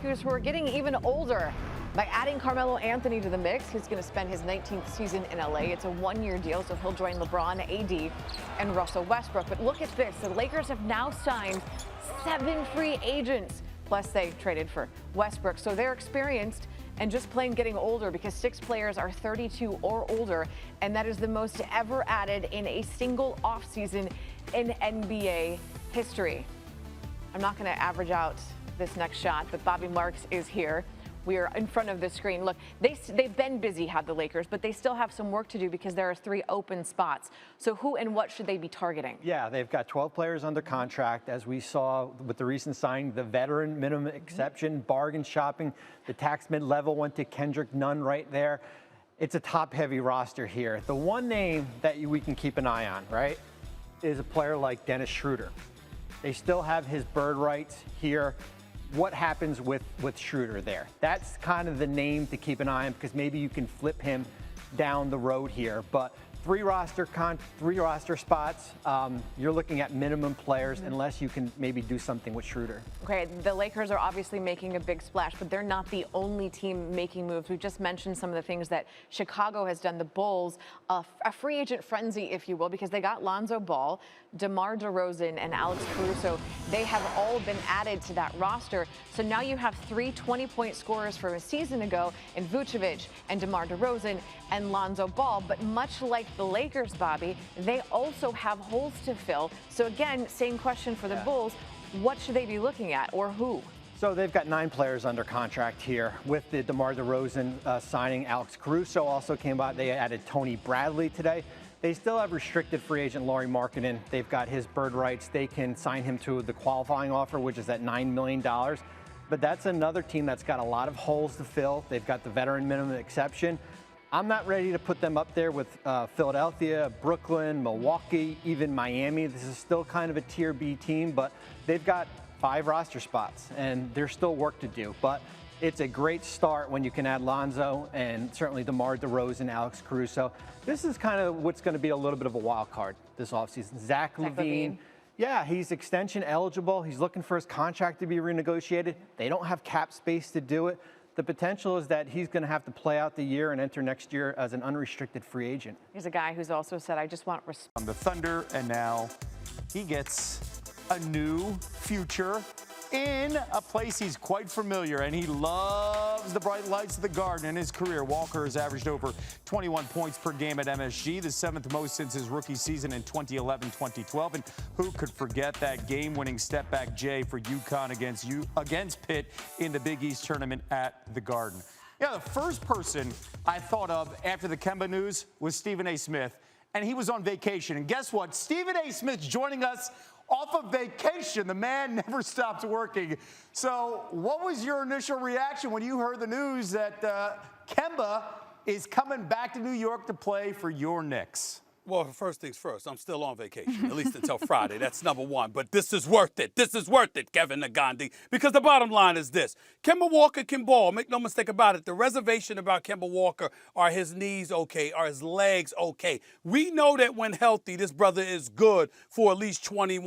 Lakers, who are getting even older. By adding Carmelo Anthony to the mix, he's going to spend his 19th season in LA. It's a one-year deal, so he'll join LeBron, AD, and Russell Westbrook. But look at this. The Lakers have now signed 7 free agents. Plus, they traded for Westbrook. So they're experienced and just plain getting older, because 6 players are 32 or older, and that is the most ever added in a single offseason in NBA history. I'm not going to average out this next shot, but Bobby Marks is here. We are in front of the screen. Look, they've been busy, have the Lakers, but they still have some work to do because there are 3 open spots. So who and what should they be targeting? Yeah, they've got 12 players under contract. As we saw with the recent signing, the veteran minimum exception, bargain shopping, the tax mid-level went to Kendrick Nunn right there. It's a top-heavy roster here. The one name that we can keep an eye on, right, is a player like Dennis Schroeder. They still have his bird rights here. What happens with Schroeder there? That's kind of the name to keep an eye on, because maybe you can flip him down the road here. But 3 roster spots. You're looking at minimum players unless you can maybe do something with Schroeder. Okay, the Lakers are obviously making a big splash, but they're not the only team making moves. We just mentioned some of the things that Chicago has done. The Bulls, a free agent frenzy, if you will, because they got Lonzo Ball, DeMar DeRozan, and Alex Caruso. They have all been added to that roster. So now you have 3 20-point scorers from a season ago in Vucevic and DeMar DeRozan and Lonzo Ball. But much like the Lakers, Bobby, they also have holes to fill. So again, same question for the Bulls. What should they be looking at, or who? So they've got 9 players under contract here with the DeMar DeRozan signing. Alex Caruso also came out. They added Tony Bradley today. They still have restricted free agent Lauri Markkanen. They've got his bird rights. They can sign him to the qualifying offer, which is at $9 million. But that's another team that's got a lot of holes to fill. They've got the veteran minimum exception. I'm not ready to put them up there with Philadelphia, Brooklyn, Milwaukee, even Miami. This is still kind of a tier B team, but they've got 5 roster spots, and there's still work to do. But it's a great start when you can add Lonzo and certainly DeMar DeRozan, Alex Caruso. This is kind of what's going to be a little bit of a wild card this offseason. Zach LaVine. Yeah, he's extension eligible. He's looking for his contract to be renegotiated. They don't have cap space to do it. The potential is that he's going to have to play out the year and enter next year as an unrestricted free agent. He's a guy who's also said, I just want respect. On the Thunder, and now he gets a new future in a place he's quite familiar, and he loves the bright lights of the Garden. In his career, Walker has averaged over 21 points per game at MSG, the 7th most since his rookie season in 2011-2012. And who could forget that game-winning step-back J for UConn against Pitt in the Big East tournament at the Garden. Yeah, the first person I thought of after the Kemba news was Stephen A. Smith, and he was on vacation. And guess what? Stephen A. Smith's joining us off of vacation. The man never stops working. So what was your initial reaction when you heard the news that Kemba is coming back to New York to play for your Knicks? Well, first things first, I'm still on vacation, at least until Friday. That's number one. But this is worth it. This is worth it, Kevin Nagandi, because the bottom line is this. Kemba Walker can ball. Make no mistake about it. The reservation about Kemba Walker, are his knees okay? Are his legs okay? We know that when healthy, this brother is good for at least 20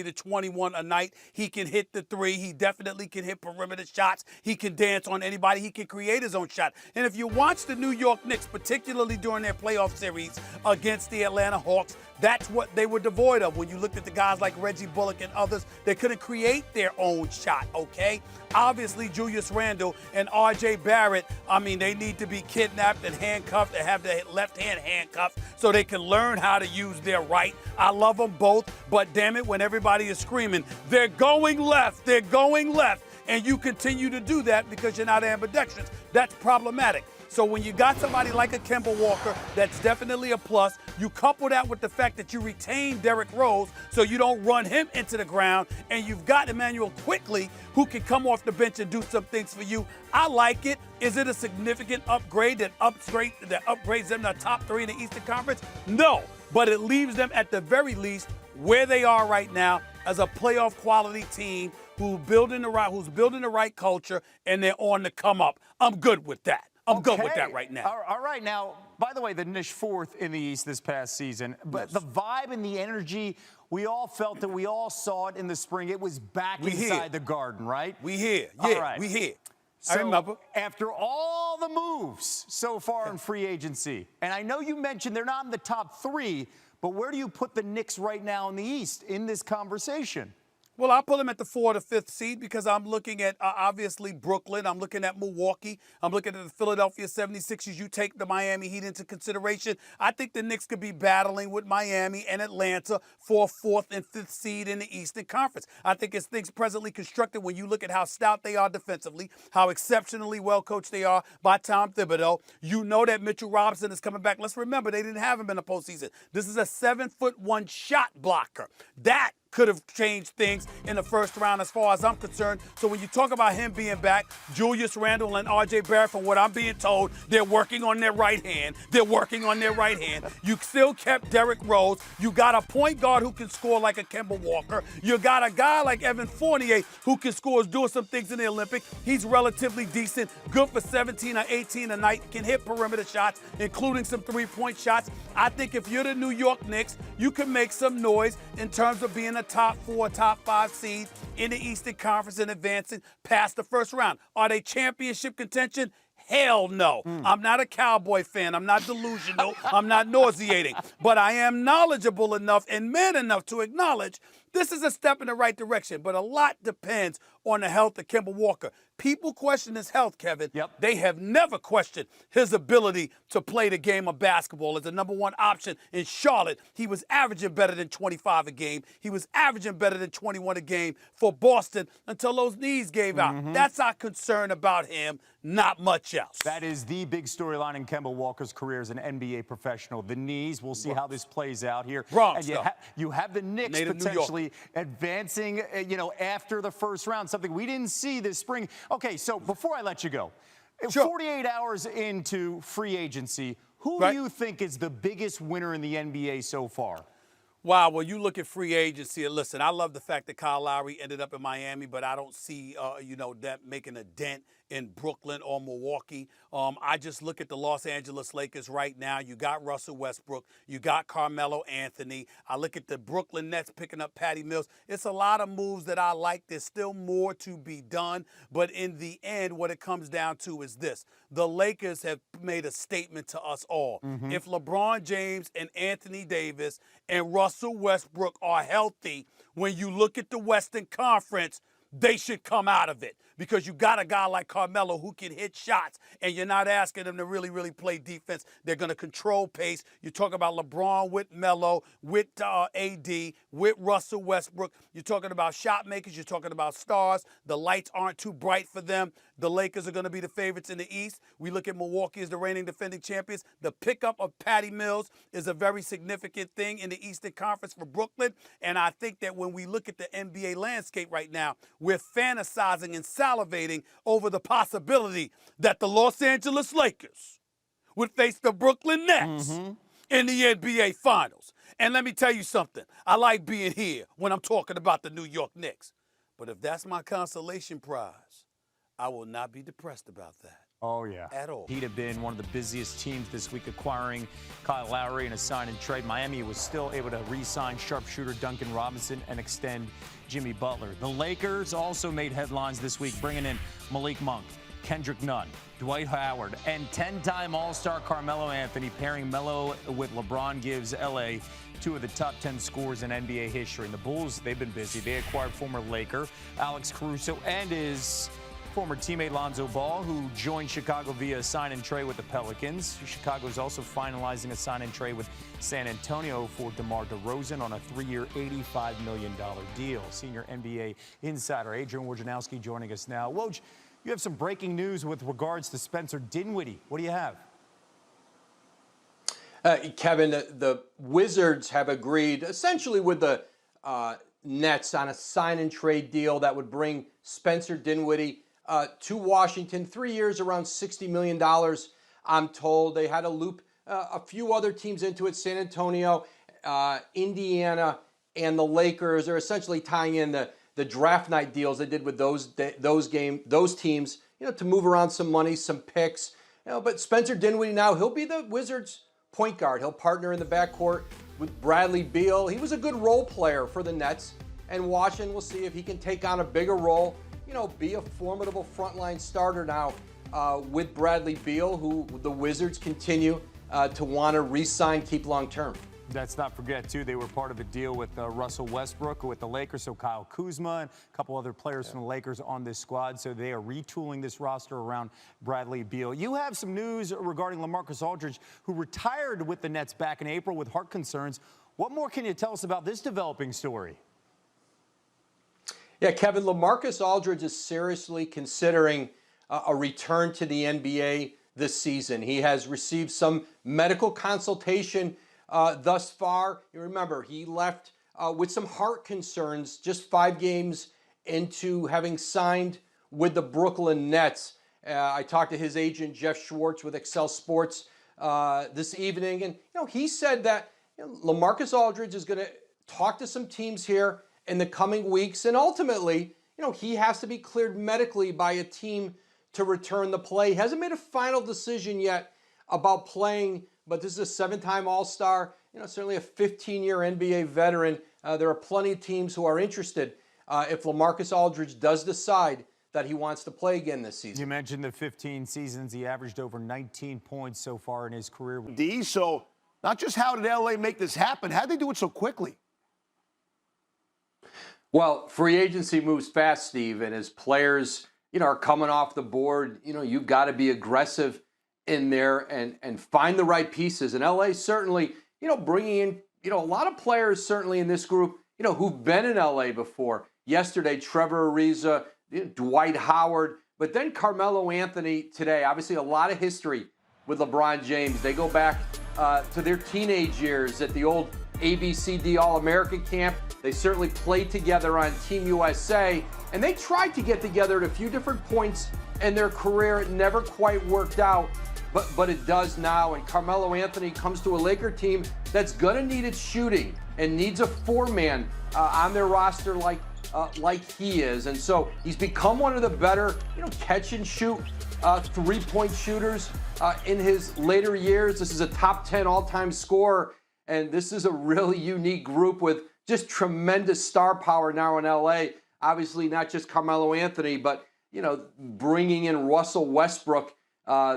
to 21 a night. He can hit the 3. He definitely can hit perimeter shots. He can dance on anybody. He can create his own shot. And if you watch the New York Knicks, particularly during their playoff series against the Atlanta Hawks, that's what they were devoid of. When you looked at the guys like Reggie Bullock and others, they couldn't create their own shot, okay? Obviously, Julius Randle and R.J. Barrett, I mean, they need to be kidnapped and handcuffed and have their left hand handcuffed so they can learn how to use their right. I love them both, but damn it, when everybody is screaming, they're going left, and you continue to do that because you're not ambidextrous, that's problematic. So when you got somebody like a Kemba Walker, that's definitely a plus. You couple that with the fact that you retain Derrick Rose so you don't run him into the ground, and you've got Emmanuel Quickly who can come off the bench and do some things for you. I like it. Is it a significant upgrade that upgrades them to the top 3 in the Eastern Conference? No, but it leaves them at the very least where they are right now as a playoff quality team who's building the right culture, and they're on the come up. I'm good with that. I'm good with that right now. All right. Now, by the way, the Knicks 4th in the East this past season. But the vibe and the energy We all felt it. We all saw it in the spring. It was back inside the Garden, right? We here. All Yeah, right. we here. So, I remember. after all the moves so far in free agency, and I know you mentioned they're not in the top 3, but where do you put the Knicks right now in the East in this conversation? Well, I'll put them at the 4th or 5th seed because I'm looking at, obviously, Brooklyn. I'm looking at Milwaukee. I'm looking at the Philadelphia 76ers. You take the Miami Heat into consideration. I think the Knicks could be battling with Miami and Atlanta for a 4th and 5th seed in the Eastern Conference. I think as things presently constructed, when you look at how stout they are defensively, how exceptionally well coached they are by Tom Thibodeau, you know that Mitchell Robinson is coming back. Let's remember, they didn't have him in the postseason. This is a 7'1" shot blocker. That could have changed things in the first round as far as I'm concerned. So when you talk about him being back, Julius Randle and R.J. Barrett, from what I'm being told, they're working on their right hand. They're working on their right hand. You still kept Derrick Rose. You got a point guard who can score like a Kemba Walker. You got a guy like Evan Fournier who can score, is doing some things in the Olympics. He's relatively decent, good for 17 or 18 a night, can hit perimeter shots, including some three-point shots. I think if you're the New York Knicks, you can make some noise in terms of being a top 4, top 5 seed in the Eastern Conference and advancing past the first round. Are they championship contention? Hell no. I'm not a Cowboy fan. I'm not delusional. I'm not nauseating. But I am knowledgeable enough and man enough to acknowledge this is a step in the right direction. But a lot depends on the health of Kemba Walker. People question his health, Kevin. Yep. They have never questioned his ability to play the game of basketball as the number 1 option in Charlotte. He was averaging better than 25 a game. He was averaging better than 21 a game for Boston until those knees gave out. That's our concern about him, not much else. That is the big storyline in Kemba Walker's career as an NBA professional. The knees. We'll see how this plays out here. Bronx, and you have the Knicks Native New York. potentially advancing, after the first round, something we didn't see this spring. Okay, so before I let you go, Sure. 48 hours into free agency, who Right. do you think is the biggest winner in the NBA so far? Wow, well, you look at free agency, and listen, I love the fact that Kyle Lowry ended up in Miami, but I don't see, that making a dent in Brooklyn or Milwaukee. I just look at the Los Angeles Lakers right now. You got Russell Westbrook. You got Carmelo Anthony. I look at the Brooklyn Nets picking up Patty Mills. It's a lot of moves that I like. There's still more to be done. But in the end, what it comes down to is this. The Lakers have made a statement to us all. If LeBron James and Anthony Davis and Russell Westbrook are healthy, when you look at the Western Conference, they should come out of it because you got a guy like Carmelo who can hit shots, and you're not asking them to really, really play defense. They're going to control pace. You talk about LeBron with Melo, with AD, with Russell Westbrook. You're talking about shot makers. You're talking about stars. The lights aren't too bright for them. The Lakers are going to be the favorites in the East. We look at Milwaukee as the reigning defending champions. The pickup of Patty Mills is a very significant thing in the Eastern Conference for Brooklyn. And I think that when we look at the NBA landscape right now, we're fantasizing and salivating over the possibility that the Los Angeles Lakers would face the Brooklyn Nets in the NBA Finals. And let me tell you something. I like being here when I'm talking about the New York Knicks. But if that's my consolation prize, I will not be depressed about that. Oh, yeah. At all. He'd have been one of the busiest teams this week acquiring Kyle Lowry in a sign and trade. Miami was still able to re-sign sharpshooter Duncan Robinson and extend Jimmy Butler. The Lakers also made headlines this week, bringing in Malik Monk, Kendrick Nunn, Dwight Howard, and 10-time All-Star Carmelo Anthony. Pairing Melo with LeBron gives L.A. two of the top 10 scorers in NBA history. And the Bulls, they've been busy. They acquired former Laker Alex Caruso and his former teammate Lonzo Ball, who joined Chicago via a sign and trade with the Pelicans. Chicago is also finalizing a sign and trade with San Antonio for DeMar DeRozan on a 3-year, $85 million deal. Senior NBA insider Adrian Wojnarowski joining us now. Woj, you have some breaking news with regards to Spencer Dinwiddie. What do you have? Kevin, the Wizards have agreed essentially with the Nets on a sign and trade deal that would bring Spencer Dinwiddie to Washington. 3 years, around $60 million, I'm told. They had to loop a few other teams into it, San Antonio, Indiana, and the Lakers. Are essentially tying in the draft night deals they did with those teams, to move around some money, some picks. But Spencer Dinwiddie now, he'll be the Wizards' point guard. He'll partner in the backcourt with Bradley Beal. He was a good role player for the Nets, and Washington will see if he can take on a bigger role, be a formidable frontline starter now with Bradley Beal, who the Wizards continue to want to re-sign, keep long-term. Let's not forget, too, they were part of a deal with Russell Westbrook with the Lakers, so Kyle Kuzma and a couple other players from the Lakers on this squad, so they are retooling this roster around Bradley Beal. You have some news regarding LaMarcus Aldridge, who retired with the Nets back in April with heart concerns. What more can you tell us about this developing story? Yeah, Kevin, LaMarcus Aldridge is seriously considering a return to the NBA this season. He has received some medical consultation thus far. You remember, he left with some heart concerns just 5 games into having signed with the Brooklyn Nets. I talked to his agent, Jeff Schwartz, with Excel Sports this evening, and he said that LaMarcus Aldridge is going to talk to some teams here in the coming weeks, and ultimately, he has to be cleared medically by a team to return the play. He hasn't made a final decision yet about playing, but this is a 7-time All-Star, certainly a 15-year NBA veteran. There are plenty of teams who are interested if LaMarcus Aldridge does decide that he wants to play again this season. You mentioned the 15 seasons. He averaged over 19 points so far in his career. So not just how did LA make this happen, how did they do it so quickly? Well, free agency moves fast, Steve, and as players, are coming off the board, you've got to be aggressive in there and find the right pieces. And LA certainly, bringing in, a lot of players certainly in this group, who've been in LA before. Yesterday, Trevor Ariza, Dwight Howard, but then Carmelo Anthony today. Obviously, a lot of history with LeBron James. They go back to their teenage years at the old ABCD All-American camp. They certainly played together on Team USA, and they tried to get together at a few different points in their career. It never quite worked out, but it does now. And Carmelo Anthony comes to a Laker team that's going to need its shooting and needs a 4-man on their roster like he is. And so he's become one of the better, catch and shoot 3-point shooters in his later years. This is a top 10 all-time scorer, and this is a really unique group with just tremendous star power now in LA. Obviously, not just Carmelo Anthony, but bringing in Russell Westbrook.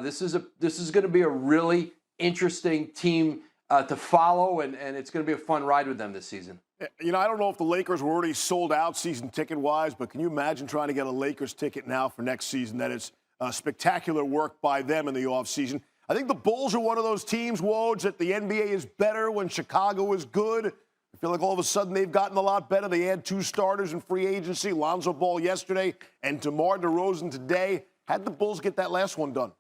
This is going to be a really interesting team to follow, and it's going to be a fun ride with them this season. I don't know if the Lakers were already sold out season ticket-wise, but can you imagine trying to get a Lakers ticket now for next season? That is spectacular work by them in the offseason. I think the Bulls are one of those teams, Woj, that the NBA is better when Chicago is good. I feel like all of a sudden they've gotten a lot better. They had 2 starters in free agency, Lonzo Ball yesterday and DeMar DeRozan today. How'd the Bulls get that last one done?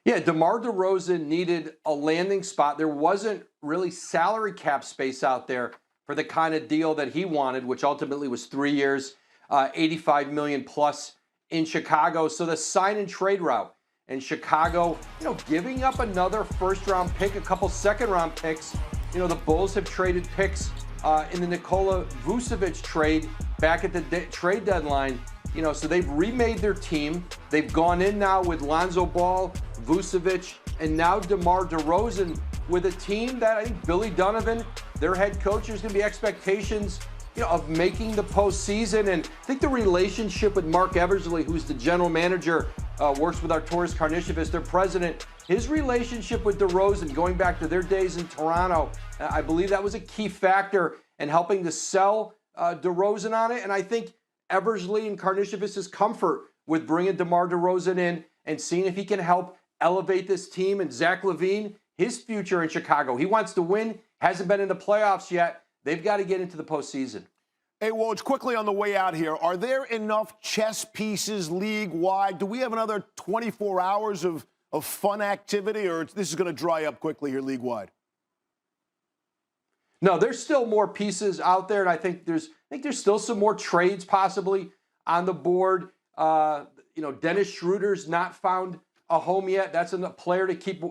Yeah, DeMar DeRozan needed a landing spot. There wasn't really salary cap space out there for the kind of deal that he wanted, which ultimately was 3 years, $85 million plus in Chicago. So the sign and trade route. And Chicago, giving up another first-round pick, a couple second-round picks. The Bulls have traded picks in the Nikola Vucevic trade back at the trade deadline. So they've remade their team. They've gone in now with Lonzo Ball, Vucevic, and now DeMar DeRozan with a team that I think Billy Donovan, their head coach, there's going to be expectations of making the postseason. And I think the relationship with Mark Eversley, who's the general manager, works with Arturas Karnisovas, their president. His relationship with DeRozan, going back to their days in Toronto, I believe that was a key factor in helping to sell DeRozan on it. And I think Eversley and Karnisovas' comfort with bringing DeMar DeRozan in and seeing if he can help elevate this team, and Zach LaVine, his future in Chicago. He wants to win, hasn't been in the playoffs yet. They've got to get into the postseason. Hey, Woj, quickly on the way out here, are there enough chess pieces league-wide? Do we have another 24 hours of fun activity, or this is going to dry up quickly here league-wide? No, there's still more pieces out there, and I think there's still some more trades possibly on the board. Dennis Schroeder's not found a home yet. That's a player to keep